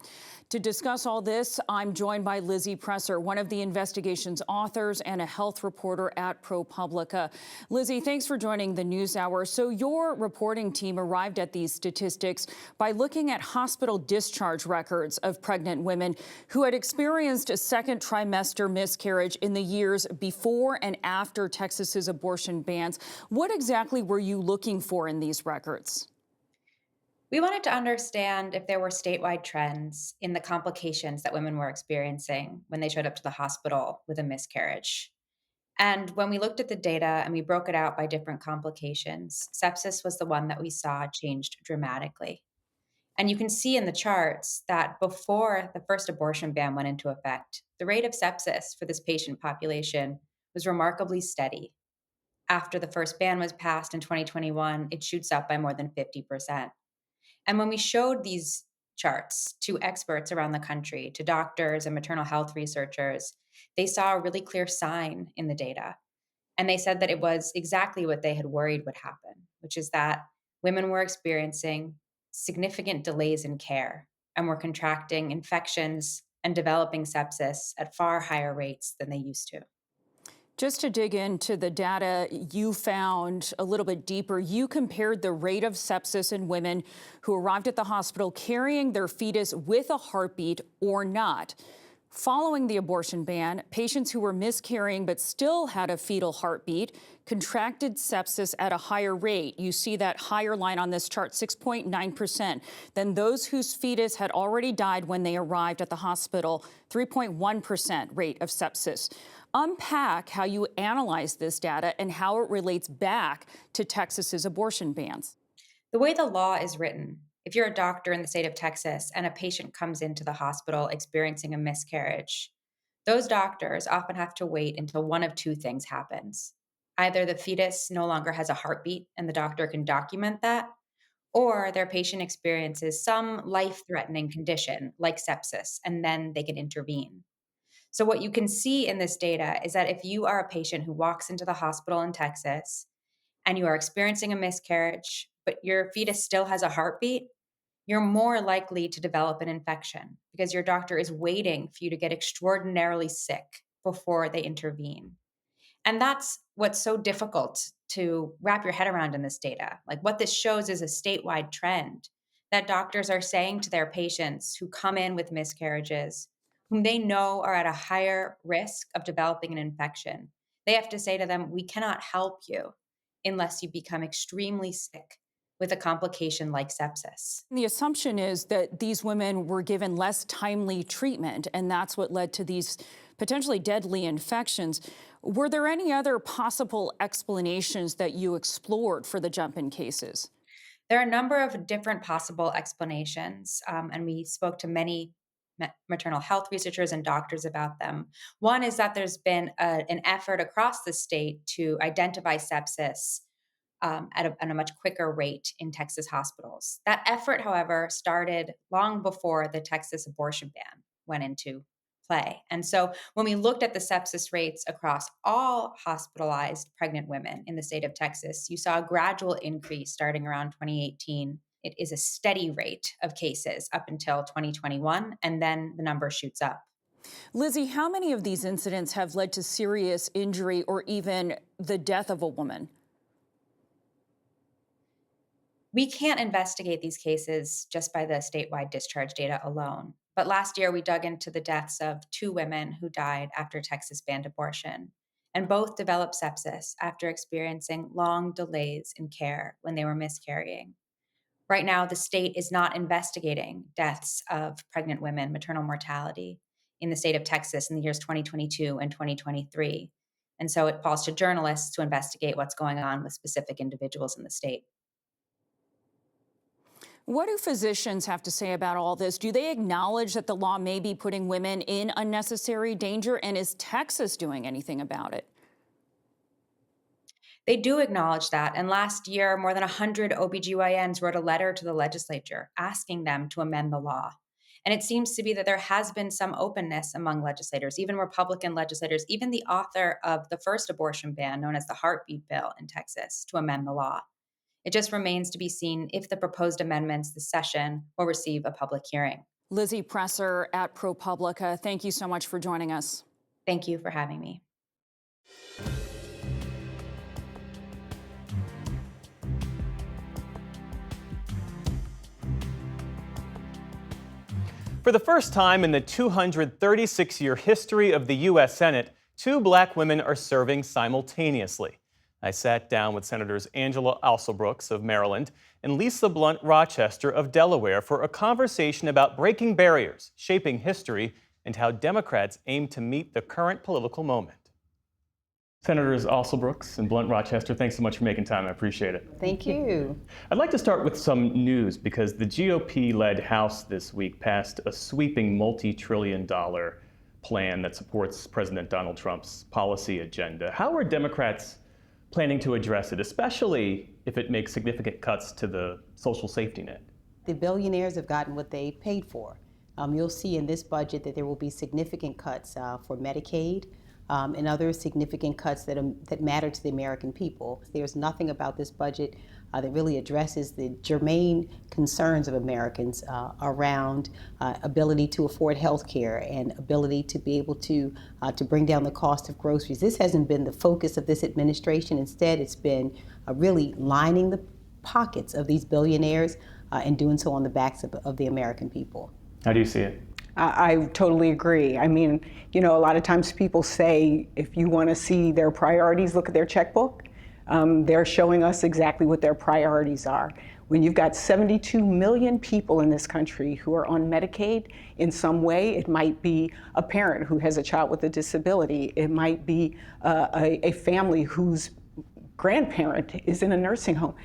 To discuss all this, I'm joined by Lizzie Presser, one of the investigation's authors and a health reporter at ProPublica. Lizzie, thanks for joining the NewsHour. So your reporting team arrived at these statistics by looking at hospital discharge records of pregnant women who had experienced a second trimester miscarriage in the years before and after Texas's abortion bans. What exactly were you looking for in these records? We wanted to understand if there were statewide trends in the complications that women were experiencing when they showed up to the hospital with a miscarriage. And when we looked at the data and we broke it out by different complications, sepsis was the one that we saw changed dramatically. And you can see in the charts that before the first abortion ban went into effect, the rate of sepsis for this patient population was remarkably steady. After the first ban was passed in 2021, it shoots up by more than 50%. And when we showed these charts to experts around the country, to doctors and maternal health researchers, they saw a really clear sign in the data. And they said that it was exactly what they had worried would happen, which is that women were experiencing significant delays in care and were contracting infections and developing sepsis at far higher rates than they used to. Just to dig into the data you found a little bit deeper, you compared the rate of sepsis in women who arrived at the hospital carrying their fetus with a heartbeat or not. Following the abortion ban, patients who were miscarrying but still had a fetal heartbeat contracted sepsis at a higher rate. You see that higher line on this chart, 6.9%, than those whose fetus had already died when they arrived at the hospital, 3.1% rate of sepsis. Unpack how you analyze this data and how it relates back to Texas's abortion bans. The way the law is written, if you're a doctor in the state of Texas and a patient comes into the hospital experiencing a miscarriage, those doctors often have to wait until one of two things happens. Either the fetus no longer has a heartbeat and the doctor can document that, or their patient experiences some life-threatening condition like sepsis, and then they can intervene. So what you can see in this data is that if you are a patient who walks into the hospital in Texas and you are experiencing a miscarriage, but your fetus still has a heartbeat, you're more likely to develop an infection because your doctor is waiting for you to get extraordinarily sick before they intervene. And that's what's so difficult to wrap your head around in this data. Like, what this shows is a statewide trend that doctors are saying to their patients who come in with miscarriages, whom they know are at a higher risk of developing an infection. They have to say to them, we cannot help you unless you become extremely sick with a complication like sepsis. The assumption is that these women were given less timely treatment, and that's what led to these potentially deadly infections. Were there any other possible explanations that you explored for the jump-in cases? There are a number of different possible explanations, and we spoke to many maternal health researchers and doctors about them. One is that there's been an effort across the state to identify sepsis at a much quicker rate in Texas hospitals. That effort, however, started long before the Texas abortion ban went into play. And so when we looked at the sepsis rates across all hospitalized pregnant women in the state of Texas, you saw a gradual increase starting around 2018. It is a steady rate of cases up until 2021, and then the number shoots up. Lizzie, how many of these incidents have led to serious injury or even the death of a woman? We can't investigate these cases just by the statewide discharge data alone. But last year, we dug into the deaths of 2 women who died after Texas banned abortion, and both developed sepsis after experiencing long delays in care when they were miscarrying. Right now, the state is not investigating deaths of pregnant women, maternal mortality, in the state of Texas in the years 2022 and 2023. And so it falls to journalists to investigate what's going on with specific individuals in the state. What do physicians have to say about all this? Do they acknowledge that the law may be putting women in unnecessary danger? And is Texas doing anything about it? They do acknowledge that. And last year, more than 100 OBGYNs wrote a letter to the legislature asking them to amend the law. And it seems to be that there has been some openness among legislators, even Republican legislators, even the author of the first abortion ban, known as the Heartbeat Bill in Texas, to amend the law. It just remains to be seen if the proposed amendments this session will receive a public hearing. Lizzie Presser at ProPublica, thank you so much for joining us. Thank you for having me. For the first time in the 236-year history of the U.S. Senate, 2 black women are serving simultaneously. I sat down with Senators Angela Alsobrooks of Maryland and Lisa Blunt Rochester of Delaware for a conversation about breaking barriers, shaping history, and how Democrats aim to meet the current political moment. Senators Alsobrooks and Blunt Rochester, thanks so much for making time. I appreciate it. Thank you. I'd like to start with some news because the GOP-led House this week passed a sweeping multi-trillion-dollar plan that supports President Donald Trump's policy agenda. How are Democrats planning to address it, especially if it makes significant cuts to the social safety net? The billionaires have gotten what they paid for. You'll see in this budget that there will be significant cuts for Medicaid and other significant cuts that matter to the American people. There's nothing about this budget that really addresses the germane concerns of Americans around ability to afford health care and ability to be able to bring down the cost of groceries. This hasn't been the focus of this administration. Instead, it's been really lining the pockets of these billionaires and doing so on the backs of the American people. How do you see it? I totally agree. I mean, you know, a lot of times people say if you want to see their priorities, look at their checkbook. They're showing us exactly what their priorities are. When you've got 72 million people in this country who are on Medicaid in some way, it might be a parent who has a child with a disability. It might be a family whose grandparent is in a nursing home.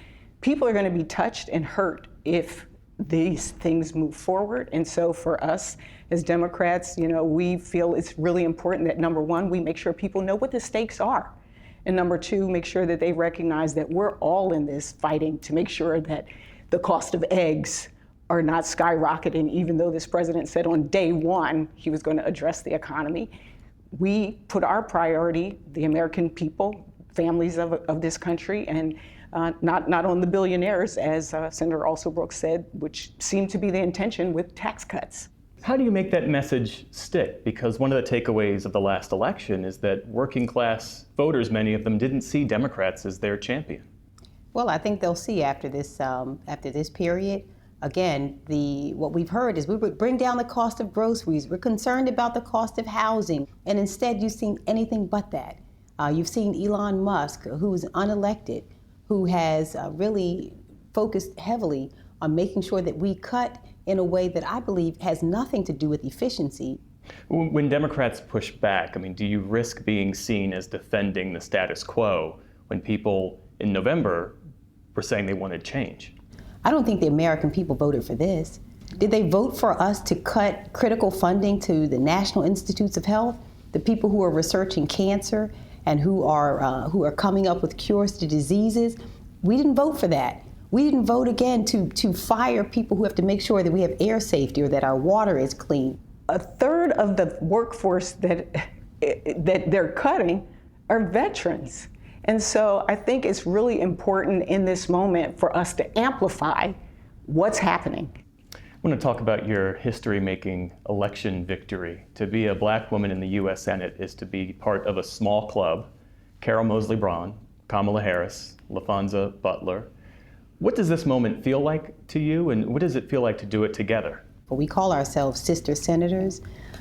People are going to be touched and hurt if these things move forward. And so for us as Democrats, you know, we feel it's really important that, number one, we make sure people know what the stakes are. And number two, make sure that they recognize that we're all in this fighting to make sure that the cost of eggs are not skyrocketing, even though this president said on day one he was going to address the economy. We put our priority, the American people, families of this country, and not on the billionaires, as Senator Alsobrooks said, which seemed to be the intention with tax cuts. How do you make that message stick? Because one of the takeaways of the last election is that working class voters, many of them, didn't see Democrats as their champion. Well, I think they'll see after this period. Again, what we've heard is we would bring down the cost of groceries. We're concerned about the cost of housing. And instead, you've seen anything but that. You've seen Elon Musk, who's unelected, who has really focused heavily on making sure that we cut in a way that I believe has nothing to do with efficiency. When Democrats push back, I mean, do you risk being seen as defending the status quo when people in November were saying they wanted change? I don't think the American people voted for this. Did they vote for us to cut critical funding to the National Institutes of Health, the people who are researching cancer and who are coming up with cures to diseases? We didn't vote for that. We didn't vote again to fire people who have to make sure that we have air safety or that our water is clean. A third of the workforce that they're cutting are veterans. And so I think it's really important in this moment for us to amplify what's happening. I want to talk about your history-making election victory. To be a black woman in the U.S. Senate is to be part of a small club. Carol Moseley Braun, Kamala Harris, LaFonza Butler. What does this moment feel like to you, and what does it feel like to do it together? We call ourselves sister senators,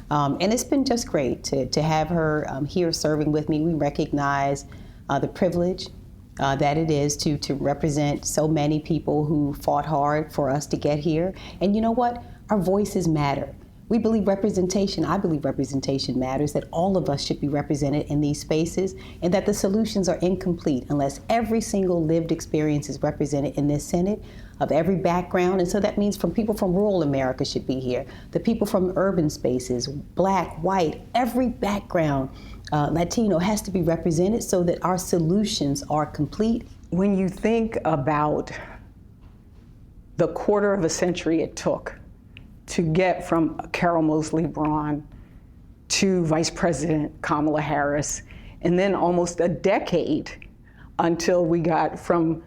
and it's been just great to have her here serving with me. We recognize the privilege that it is to represent so many people who fought hard for us to get here. And you know what? Our voices matter. We believe representation, I believe representation matters, that all of us should be represented in these spaces, and that the solutions are incomplete unless every single lived experience is represented in this Senate, of every background. And so that means people from rural America should be here, the people from urban spaces, black, white, every background, Latino has to be represented so that our solutions are complete. When you think about the quarter of a century it took to get from Carol Moseley Braun to Vice President Kamala Harris, and then almost a decade until we got from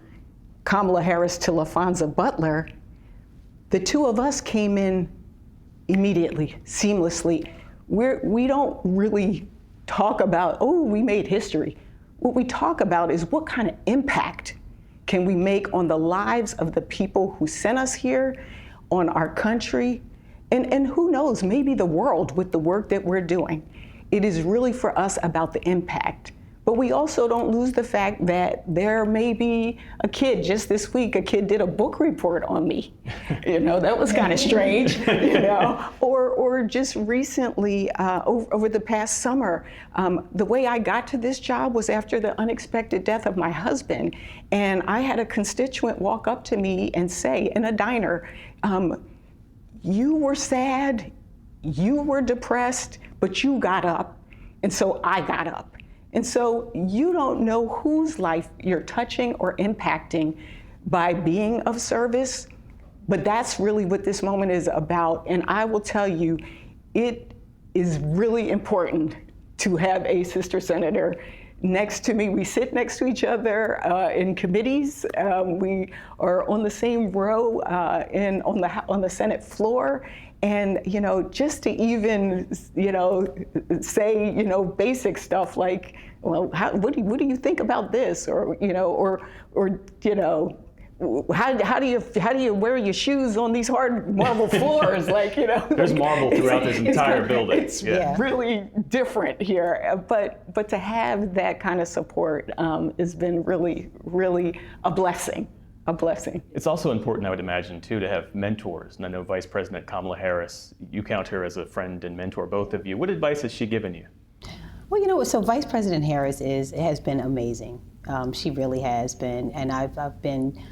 Kamala Harris to LaFonza Butler, the two of us came in immediately, seamlessly. We don't really talk about, oh, we made history. What we talk about is what kind of impact can we make on the lives of the people who sent us here, on our country, and who knows, maybe the world with the work that we're doing. It is really for us about the impact. But we also don't lose the fact that there may be a kid, just this week, a kid did a book report on me. You know, that was kind of strange, you know. Or just recently, over the past summer, the way I got to this job was after the unexpected death of my husband. And I had a constituent walk up to me and say in a diner, you were sad, you were depressed, but you got up, and so I got up. And so you don't know whose life you're touching or impacting by being of service, But that's really what this moment is about. And I will tell you, it is really important to have a sister senator next to me. We sit next to each other in committees. We are on the same row on the Senate floor. And, you know, just to even, you know, say, you know, basic stuff like, well, what do you think about this? Or, you know, or you know, how do you wear your shoes on these hard marble floors? Like, you know, there's marble throughout this entire building. It's really different here, but to have that kind of support has been really, really a blessing. A blessing. It's also important, I would imagine, too, to have mentors. And I know Vice President Kamala Harris, you count her as a friend and mentor, both of you. What advice has she given you? Well, you know, so Vice President Harris has been amazing. She really has been, and I've been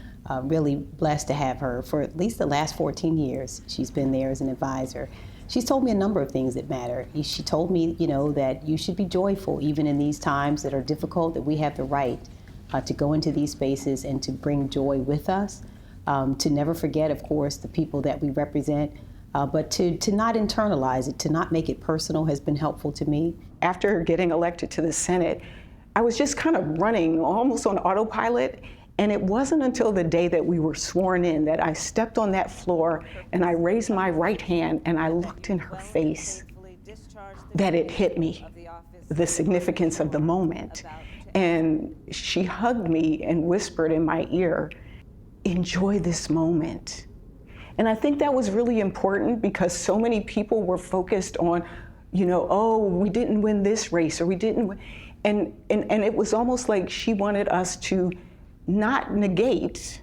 really blessed to have her for at least the last 14 years. She's been there as an advisor. She's told me a number of things that matter. She told me, you know, that you should be joyful even in these times that are difficult, that we have the right to go into these spaces and to bring joy with us, to never forget, of course, the people that we represent, but to not internalize it, to not make it personal has been helpful to me. After getting elected to the Senate, I was just kind of running almost on autopilot, and it wasn't until the day that we were sworn in that I stepped on that floor and I raised my right hand and I looked in her face that it hit me, the significance of the moment. And she hugged me and whispered in my ear, enjoy this moment. And I think that was really important because so many people were focused on, you know, oh, we didn't win this race or we didn't win. And it was almost like she wanted us to not negate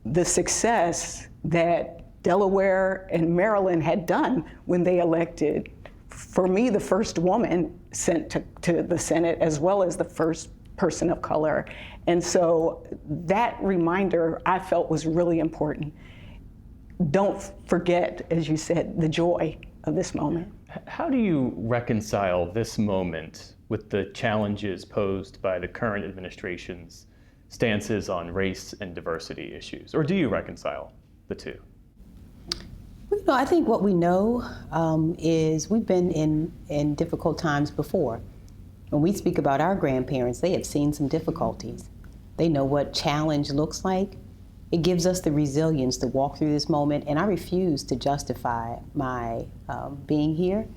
the success that Delaware and Maryland had done when they elected, for me, the first woman sent to the Senate, as well as the first person of color. And so that reminder I felt was really important. Don't forget, as you said, the joy of this moment. How do you reconcile this moment with the challenges posed by the current administration's stances on race and diversity issues? Or do you reconcile the two? Well, you know, I think what we know is we've been in difficult times before. When we speak about our grandparents, they have seen some difficulties. They know what challenge looks like. It gives us the resilience to walk through this moment, and I refuse to justify my being here.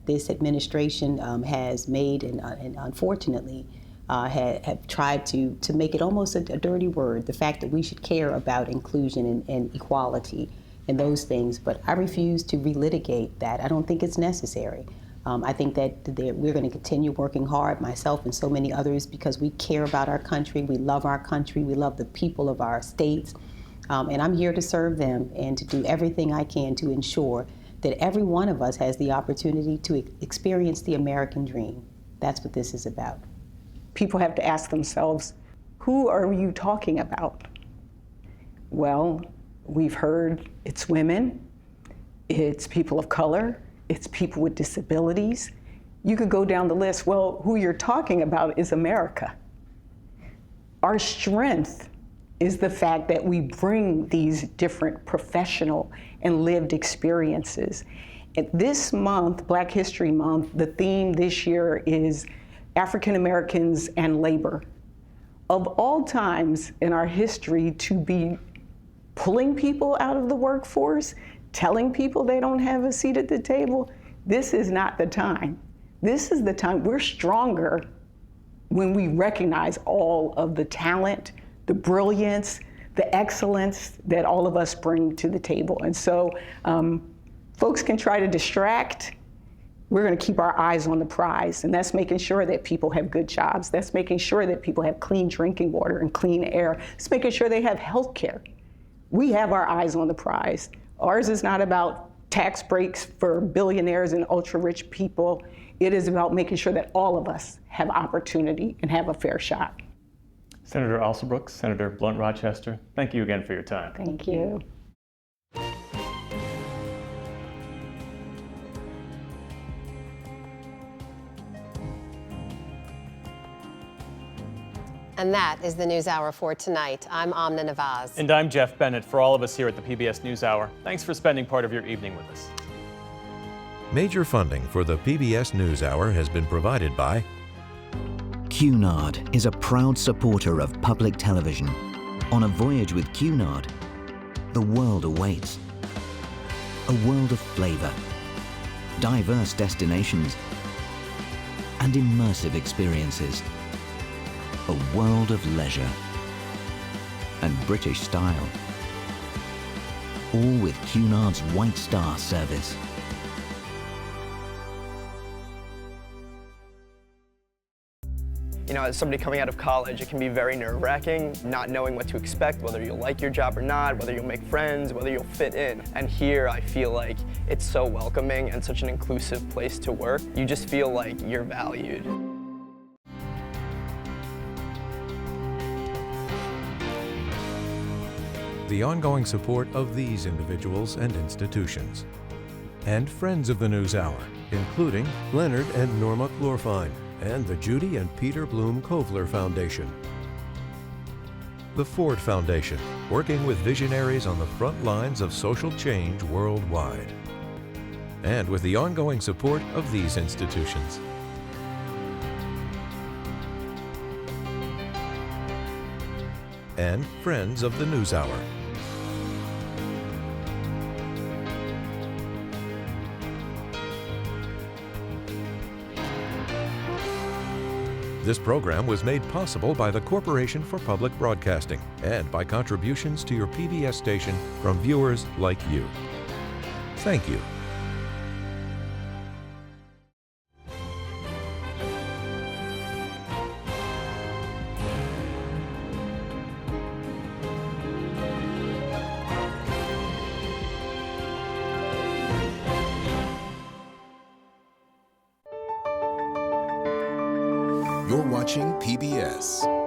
This administration has made, and unfortunately, have tried to make it almost a dirty word, the fact that we should care about inclusion and equality and those things, but I refuse to relitigate that. I don't think it's necessary. I think that we're going to continue working hard, myself and so many others, because we care about our country, we love the people of our states, and I'm here to serve them and to do everything I can to ensure that every one of us has the opportunity to experience the American dream. That's what this is about. People have to ask themselves, who are you talking about? Well, we've heard it's women, it's people of color, it's people with disabilities. You could go down the list. Well, who you're talking about is America. Our strength is the fact that we bring these different professional and lived experiences. And this month, Black History Month, the theme this year is African Americans and labor. Of all times in our history to be pulling people out of the workforce, telling people they don't have a seat at the table, this is not the time. This is the time we're stronger when we recognize all of the talent, the brilliance, the excellence that all of us bring to the table. And so folks can try to distract. We're going to keep our eyes on the prize, and that's making sure that people have good jobs. That's making sure that people have clean drinking water and clean air. It's making sure they have health care. We have our eyes on the prize. Ours is not about tax breaks for billionaires and ultra-rich people. It is about making sure that all of us have opportunity and have a fair shot. Senator Alsobrooks, Senator Blunt Rochester, thank you again for your time. Thank you. And that is the NewsHour for tonight. I'm Amna Nawaz. And I'm Jeff Bennett. For all of us here at the PBS NewsHour, thanks for spending part of your evening with us. Major funding for the PBS NewsHour has been provided by Cunard is a proud supporter of public television. On a voyage with Cunard, the world awaits. A world of flavor, diverse destinations, and immersive experiences. A world of leisure and British style. All with Cunard's White Star service. You know, as somebody coming out of college, it can be very nerve-wracking, not knowing what to expect, whether you'll like your job or not, whether you'll make friends, whether you'll fit in. And here, I feel like it's so welcoming and such an inclusive place to work. You just feel like you're valued. the ongoing support of these individuals and institutions. And friends of the NewsHour, including Leonard and Norma Chlorfine, and the Judy and Peter Bloom Kovler Foundation. The Ford Foundation, working with visionaries on the front lines of social change worldwide. And with the ongoing support of these institutions. And friends of the NewsHour. This program was made possible by the Corporation for Public Broadcasting and by contributions to your PBS station from viewers like you. Thank you. You're watching PBS.